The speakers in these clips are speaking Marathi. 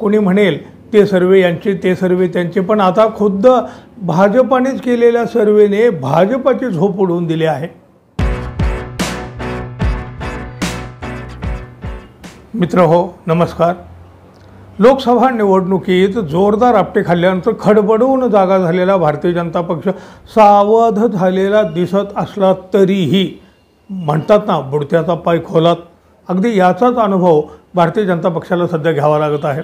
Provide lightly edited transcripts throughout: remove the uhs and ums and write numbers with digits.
कोणी म्हणेल ते सर्वे यांचे, ते सर्वे त्यांचे, पण आता खुद्द भाजपानेच केलेल्या सर्वेने भाजपाची झोप उडवून दिली आहे। मित्रहो नमस्कार। लोकसभा निवडणुकीत जोरदार आपटे खाल्ल्यानंतर खडबडून जागा झालेला भारतीय जनता पक्ष सावध झालेला दिसत असला तरीही म्हणतात ना, बुडत्याचा पाय खोलात, अगदी याचाच अनुभव भारतीय जनता पक्षाला सध्या घ्यावा लागत आहे।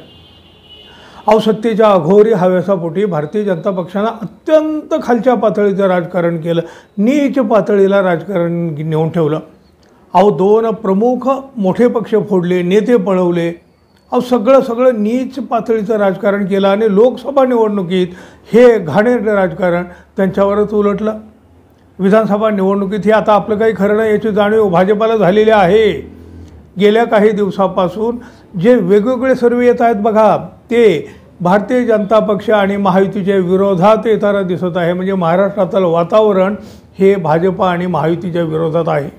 सत्तेच्या अघोरी हव्यासापोटी भारतीय जनता पक्षाने अत्यंत खालच्या पातळीचं राजकारण केलं, नीच पातळीला राजकारण नेऊन ठेवलं। दोन प्रमुख मोठे पक्ष फोडले, नेते पळवले, सगळं नीच पातळीचं राजकारण केलं आणि लोकसभा निवडणुकीत हे घाणेरडं राजकारण त्यांच्यावरच उलटलं। विधानसभा निवडणुकीत हे आता आपलं काही खरं नाही याची जाणीव भाजपाला झालेली आहे। गेल्या काही दिवसापासून जे वेगवेगळे सर्वे येत आहेत बघा, ते भारतीय जनता पक्ष आणि महायुतीच्या विरोधात येताना दिसत आहे। म्हणजे महाराष्ट्रातील वातावरण हे भाजपा आणि महायुतीच्या विरोधात आहे।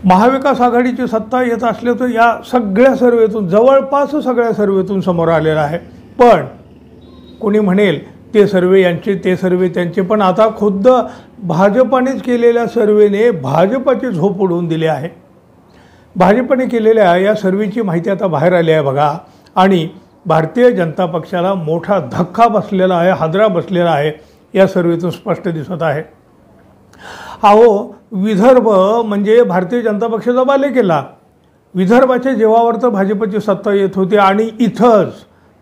महाविकास आघाडीची सत्ता येत असले तर या सगळ्या सर्वेतून, जवळपास सगळ्या सर्वेतून समोर आलेला आहे। पण कोणी म्हणेल ते सर्वे यांचे, ते सर्वे त्यांचे, पण आता खुद्द भाजपानेच केलेल्या सर्वेने भाजपाची झोप उडवून दिली आहे। भाजपने केलेल्या या सर्वेची माहिती आता बाहेर आली आहे बघा, आणि भारतीय जनता पक्षाला मोठा धक्का बसलेला आहे, हादरा बसलेला आहे, या सर्वेतून स्पष्ट दिसत आहे। विदर्भ म्हणजे भारतीय जनता पक्षाचा बालेकिल्ला, विदर्भाच्या जीवावर तर भाजपची सत्ता येत होती आणि इथंच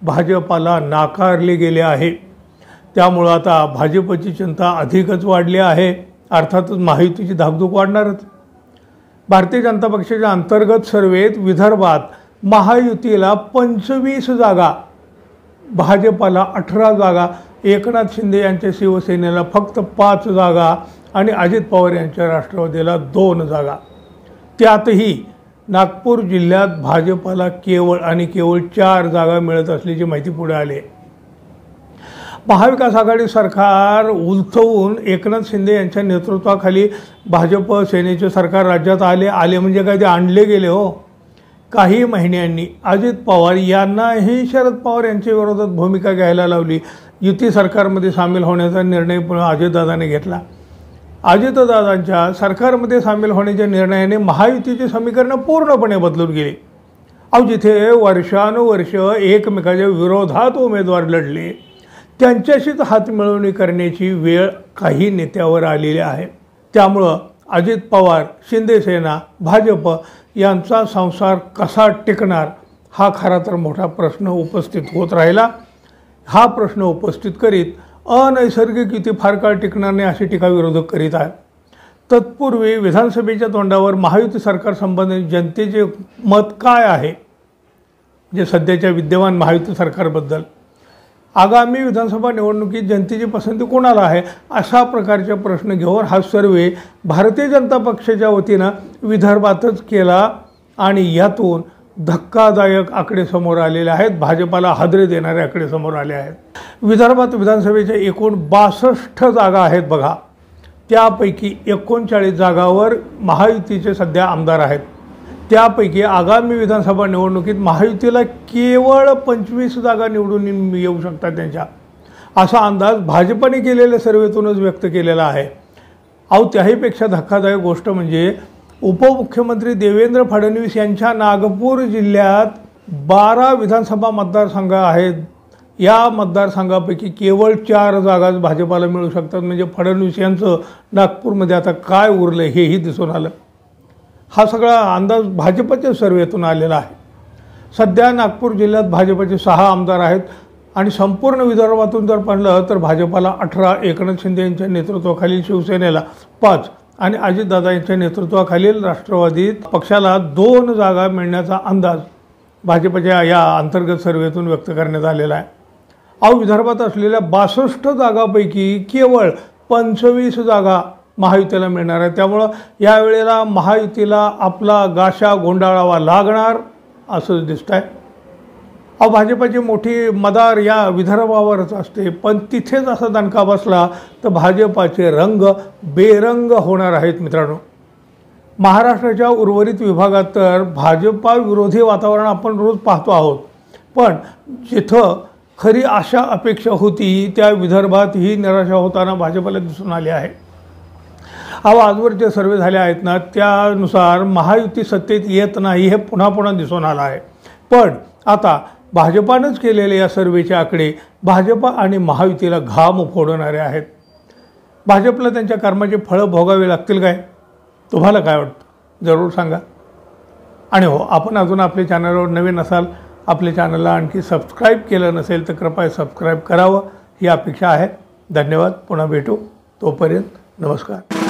भाजपाला नाकारले गेले आहे। त्यामुळे आता भाजपची चिंता अधिकच वाढली आहे, अर्थातच महायुतीची धाकधूक वाढणारच। भारतीय जनता पक्षाच्या अंतर्गत सर्वेत विदर्भात महायुतीला 25 जागा, भाजपाला 18 जागा, एकनाथ शिंदे यांच्या शिवसेनेला फक्त 5 जागा आणि अजित पवार यांच्या राष्ट्रवादीला 2 जागा। त्यातही नागपूर जिल्ह्यात भाजपाला केवळ 4 जागा मिळत असल्याची माहिती पुढे आली। महाविकास आघाडी सरकार उलथवून एकनाथ शिंदे यांच्या नेतृत्वाखाली भाजप सेनेचे सरकार राज्यात आले म्हणजे काय ते आणले गेले हो। काही महिन्यांनी अजित पवार यांनाही शरद पवार यांच्या विरोधात भूमिका घ्यायला लावली। युती सरकारमध्ये सामील होण्याचा निर्णय अजितदादांनी घेतला। अजितदादांच्या सरकारमध्ये सामील होण्याच्या निर्णयाने महायुतीची समीकरणं पूर्णपणे बदलून गेली। जिथे वर्षानुवर्ष एकमेकाच्या विरोधात उमेदवार लढले, त्यांच्याशीच हातमिळवणी करण्याची वेळ काही नेत्यावर आलेली आहे। त्यामुळं अजित पवार, शिंदे सेना, भाजप यांचा संसार कसा टिकणार हा खरा तर मोठा प्रश्न उपस्थित होत राहिला। हा प्रश्न उपस्थित करीत अनैसर्गिक युती फार काळ टिकणार नाही अशी टीका विरोधक करीत आहेत। तत्पूर्वी विधानसभेच्या तोंडावर महायुती सरकार संबंधित जनतेचे मत काय आहे, जे सध्याच्या विद्यमान महायुती सरकारबद्दल, आगामी विधानसभा निवडणुकीत जनतेची पसंती कोणाला आहे, अशा प्रकारचे प्रश्न घेऊन हा सर्वे भारतीय जनता पक्षाच्या वतीनं विदर्भातच केला आणि यातून धक्कादायक आकडे समोर आलेले आहेत, भाजपाला हादरे देणारे आकडे समोर आले आहेत। विदर्भात विधानसभेच्या एकूण 62 जागा आहेत बघा, त्यापैकी 39 जागावर महायुतीचे सध्या आमदार आहेत। त्यापैकी आगामी विधानसभा निवडणुकीत महायुतीला केवळ 25 जागा निवडून येऊ शकतात त्यांच्या, असा अंदाज भाजपने केलेल्या सर्वेतूनच व्यक्त केलेला आहे। त्याहीपेक्षा धक्कादायक गोष्ट म्हणजे उपमुख्यमंत्री देवेंद्र फडणवीस यांच्या नागपूर जिल्ह्यात 12 विधानसभा मतदारसंघ आहेत। या मतदारसंघापैकी केवळ 4 जागाच भाजपाला मिळू शकतात। म्हणजे फडणवीस यांचं नागपूरमध्ये आता काय उरलं हेही दिसून आलं। हा सगळा अंदाज भाजपच्या सर्वेतून आलेला आहे। सध्या नागपूर जिल्ह्यात भाजपचे 6 आमदार आहेत आणि संपूर्ण विदर्भातून जर पाहिलं तर भाजपाला 18, एकनाथ शिंदे यांच्या नेतृत्वाखालील शिवसेनेला 5 आणि अजितदादा यांच्या नेतृत्वाखालील राष्ट्रवादीत पक्षाला 2 जागा मिळण्याचा अंदाज भाजपच्या या अंतर्गत सर्वेतून व्यक्त करण्यात आलेला आहे। विदर्भात असलेल्या 62 जागांपैकी केवळ 25 जागा महायुतीला मिळणार आहे। त्यामुळे यावेळेला महायुतीला आपला गाशा गोंडाळावा लागणार असं दिसतंय। भाजपाची मोठी मदार या विदर्भावरच असते, पण तिथेच असा दणका बसला तर भाजपाचे रंग बेरंग होणार आहेत मित्रांनो। महाराष्ट्राच्या उर्वरित विभागात तर भाजपा विरोधी वातावरण आपण रोज पाहतो आहोत। पण जिथं खरी आशा अपेक्षा होती त्या विदर्भात ही निराशा होताना भाजपला दिसून आली आहे. अहो, आजवर जे सर्वे झाले आहेत ना त्यानुसार महायुती सत्तेत येत नाही हे पुन्हा पुन्हा दिसून आलं आहे. पण आता भाजपानंच केलेले या सर्वेचे आकडे भाजप आणि महायुतीला घाम फोडणारे आहेत. भाजपला त्यांच्या कर्माचे फळं भोगावे लागतील काय? तुम्हाला काय वाटतं जरूर सांगा. आणि हो, आपण अजून आपल्या चॅनलवर नवीन असाल, आपल्या चॅनलला आणखी सबस्क्राईब केलं नसेल तर कृपया सबस्क्राईब करावं ही अपेक्षा आहे. धन्यवाद. पुन्हा भेटू. तोपर्यंत नमस्कार.